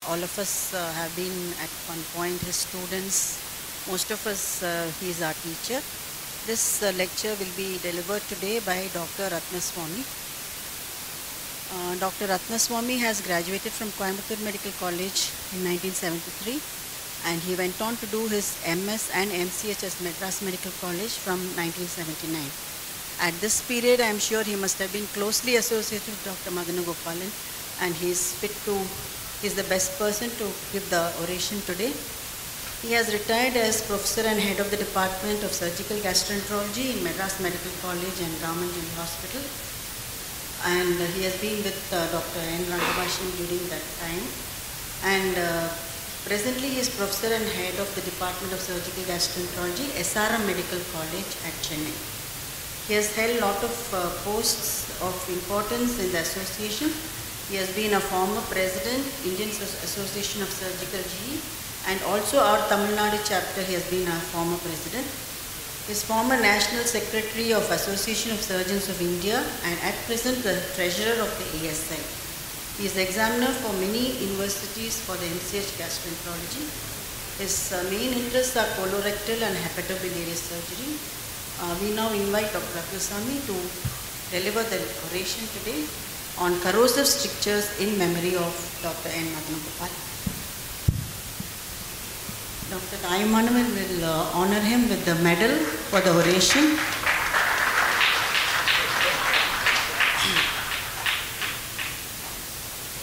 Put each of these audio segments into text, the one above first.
all of us have been at one point his students. Most of us, he is our teacher. This lecture will be delivered today by Dr. Ratnaswamy. Dr. Ratnaswamy has graduated from Coimbatore Medical College in 1973, and he went on to do his MS and MCH at Madras Medical College from 1979. At this period, I am sure he must have been closely associated with Dr. Madana Gopalan, and he is the best person to give the oration today. He has retired as professor and head of the Department of Surgical Gastroenterology in Madras Medical College and Raman General Hospital. And he has been with Dr. N. Rangabhashan during that time. And presently he is professor and head of the Department of Surgical Gastroenterology, SRM Medical College at Chennai. He has held a lot of posts of importance in the association. He has been a former president, Indian Association of Surgical GE, and also our Tamil Nadu chapter he has been a former president. He is former National Secretary of Association of Surgeons of India and at present the treasurer of the ASI. He is examiner for many universities for the MCH gastroenterology. His main interests are colorectal and hepatobiliary surgery. We now invite Dr. Ratnaswamy to deliver the oration today on corrosive strictures in memory of Dr. N. Madana Gopalan. Dr. Ayamanavan will honor him with the medal for the oration.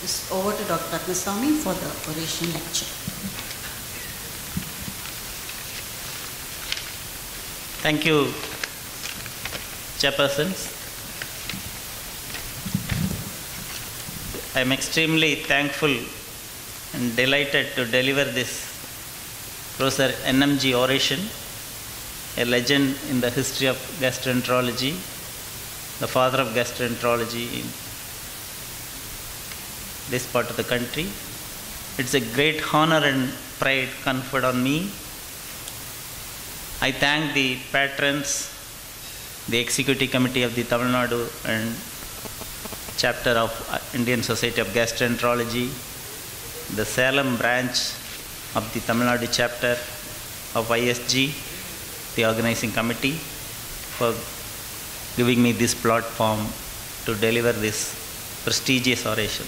It's over to Dr. Ratnaswamy for the oration lecture. Thank you, Chairpersons. I am extremely thankful and delighted to deliver this Professor NMG oration, a legend in the history of gastroenterology, the father of gastroenterology in this part of the country. It's a great honor and pride conferred on me. I thank the patrons, the Executive Committee of the Tamil Nadu and chapter of Indian Society of Gastroenterology, the Salem branch of the Tamil Nadu chapter of ISG, the organizing committee, for giving me this platform to deliver this prestigious oration.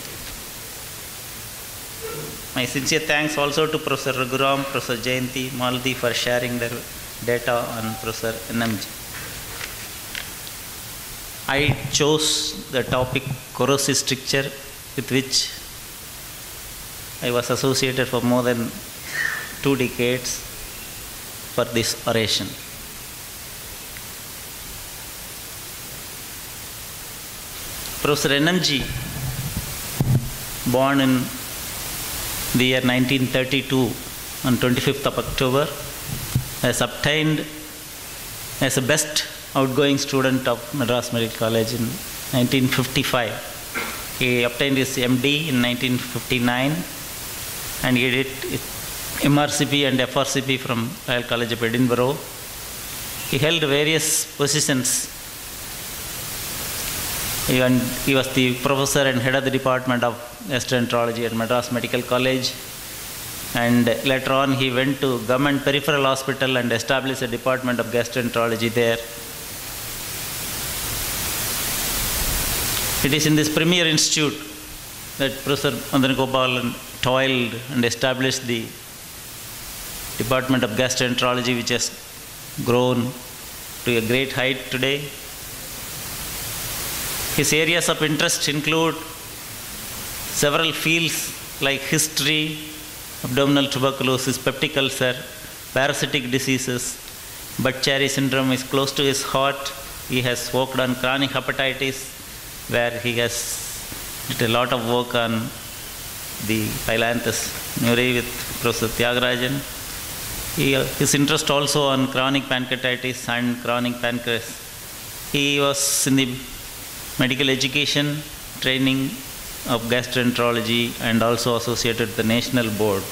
My sincere thanks also to Professor Raghuram, Professor Jayanti, Maldi for sharing their data on Professor NMG. I chose the topic corrosive stricture, with which I was associated for more than 2 decades for this oration. Professor NMG, born in the year 1932 on 25th of October, has obtained as a best outgoing student of Madras Medical College in 1955. He obtained his MD in 1959 and he did MRCP and FRCP from Royal College of Edinburgh. He held various positions. He was the professor and head of the Department of Gastroenterology at Madras Medical College, and later on he went to Government Peripheral Hospital and established a Department of Gastroenterology there. It is in this premier institute that Professor Madana Gopalan toiled and established the Department of Gastroenterology, which has grown to a great height today. His areas of interest include several fields like history, abdominal tuberculosis, peptic ulcer, parasitic diseases. Budd-Chiari syndrome is close to his heart. He has worked on chronic hepatitis, where he has did a lot of work on the Phyllanthus neurae with Professor Tyagarajan. His interest also on chronic pancreatitis and chronic pancreas. He was in the medical education training of gastroenterology and also associated with the national board.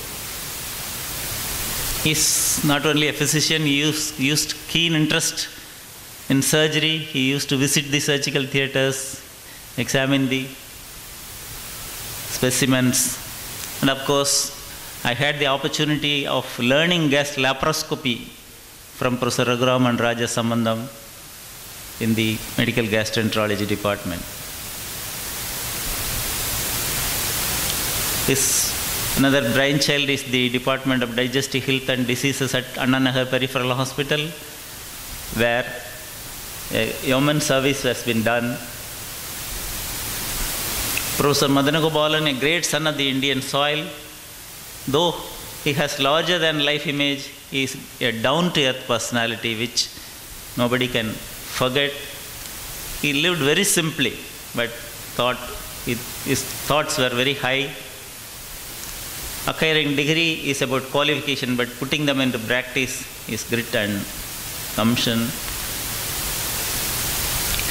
He is not only a physician, he used keen interest in surgery. He used to visit the surgical theatres, examine the specimens, And of course, I had the opportunity of learning gas laparoscopy from Professor Raghuram and Raja Sambandam in the medical gastroenterology department. Another brainchild is the Department of Digestive Health and Diseases at Anna Nagar Peripheral Hospital, where a yeoman service has been done. Professor Madanagopalan, a great son of the Indian soil, though he has larger than life image, he is a down-to-earth personality which nobody can forget. He lived very simply, but his thoughts were very high. Acquiring degree is about qualification, but putting them into practice is grit and gumption.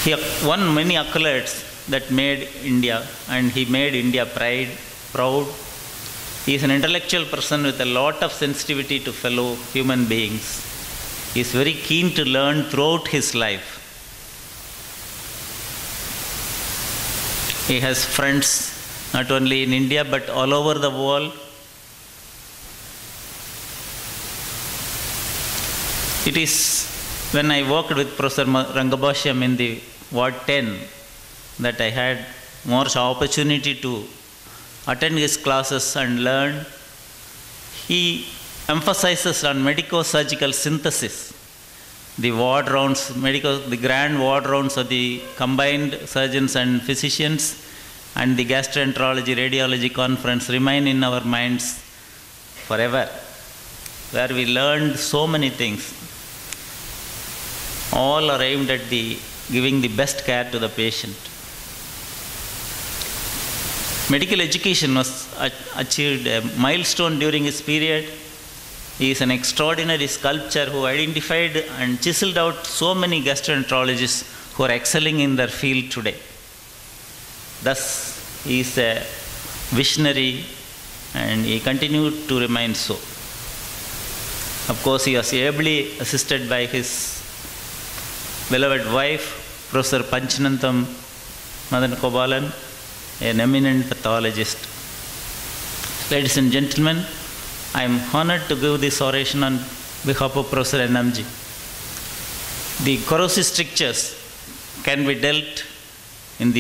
He won many accolades that made India, and he made India proud. He is an intellectual person with a lot of sensitivity to fellow human beings. He is very keen to learn throughout his life. He has friends not only in India but all over the world. It is when I worked with Professor Rangabhashyam in the Ward 10 that I had more opportunity to attend his classes and learn. He emphasizes on medico-surgical synthesis. The ward rounds, the grand ward rounds of the combined surgeons and physicians and the gastroenterology radiology conference remain in our minds forever, where we learned so many things, all are aimed at giving the best care to the patient. Medical education was achieved a milestone during his period. He is an extraordinary sculptor who identified and chiseled out so many gastroenterologists who are excelling in their field today. Thus, he is a visionary and he continued to remain so. Of course, he was ably assisted by his beloved wife, Professor Panchanantham Madanagopalan, an eminent pathologist. Ladies and gentlemen, I am honored to give this oration on behalf of Professor NMG. The corrosive strictures can be dealt in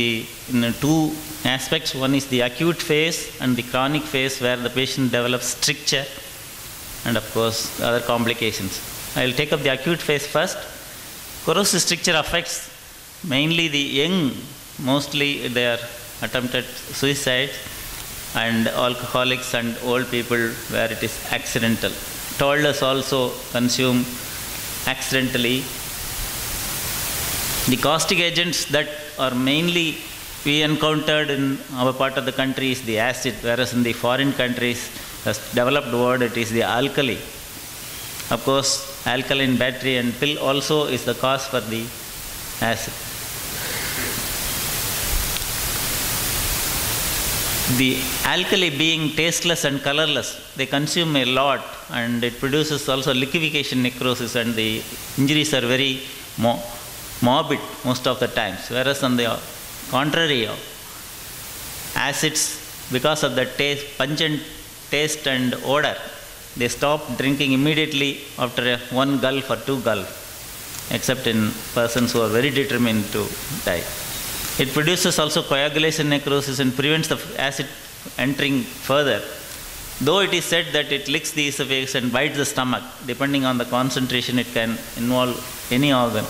two aspects. One is the acute phase and the chronic phase, where the patient develops stricture and of course other complications. I will take up the acute phase first. Corrosive stricture affects mainly the young, mostly they are attempted suicide, and alcoholics and old people where it is accidental. Toddlers also consume accidentally. The caustic agents that are mainly we encountered in our part of the country is the acid, whereas in the foreign countries, the developed world, it is the alkali. Of course, alkaline battery and pill also is the cause for the acid. The alkali being tasteless and colorless, they consume a lot and it produces also liquefaction necrosis, and the injuries are very morbid most of the times. Whereas on the contrary, acids, because of the pungent taste and odor, they stop drinking immediately after one gulp or two gulps, except in persons who are very determined to die. It produces also coagulation necrosis and prevents the acid entering further. Though it is said that it licks the esophagus and bites the stomach, depending on the concentration, it can involve any organ.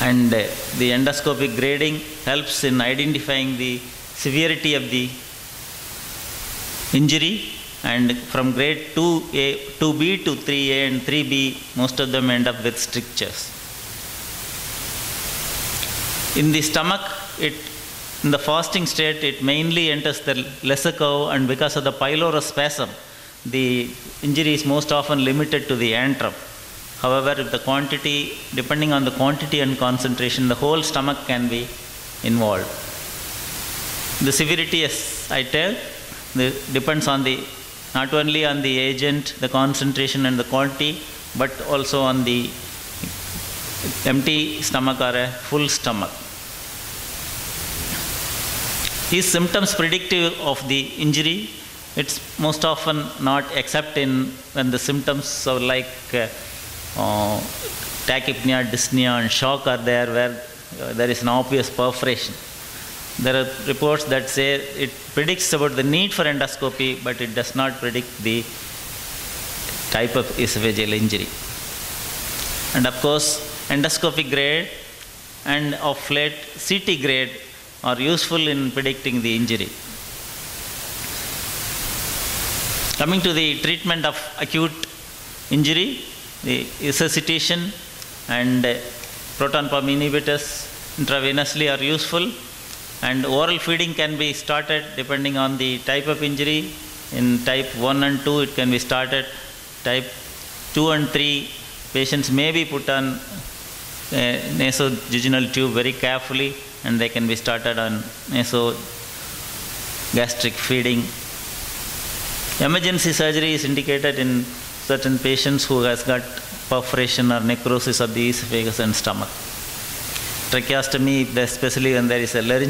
And the endoscopic grading helps in identifying the severity of the injury, and from grade 2B to 3A and 3B, most of them end up with strictures. In the stomach, in the fasting state, it mainly enters the lesser curve, and because of the pylospasm, the injury is most often limited to the antrum. However, if the quantity, depending on the quantity and concentration, the whole stomach can be involved. The severity, as I tell, depends on not only on the agent, the concentration and the quantity, but also on the empty stomach or a full stomach. Is symptoms predictive of the injury? It's most often not, except when the symptoms are like tachypnea, dyspnea, and shock are there, where there is an obvious perforation. There are reports that say it predicts about the need for endoscopy, but it does not predict the type of esophageal injury. And of course, endoscopic grade and of late CT grade are useful in predicting the injury. Coming to the treatment of acute injury, the resuscitation and proton pump inhibitors intravenously are useful, and oral feeding can be started depending on the type of injury. In type 1 and 2 it can be started. Type 2 and 3 patients may be put on nasojejunal tube very carefully, and they can be started on nasogastric feeding. Emergency surgery is indicated in certain patients who has got perforation or necrosis of the esophagus and stomach. Tracheostomy, especially when there is a laryngeal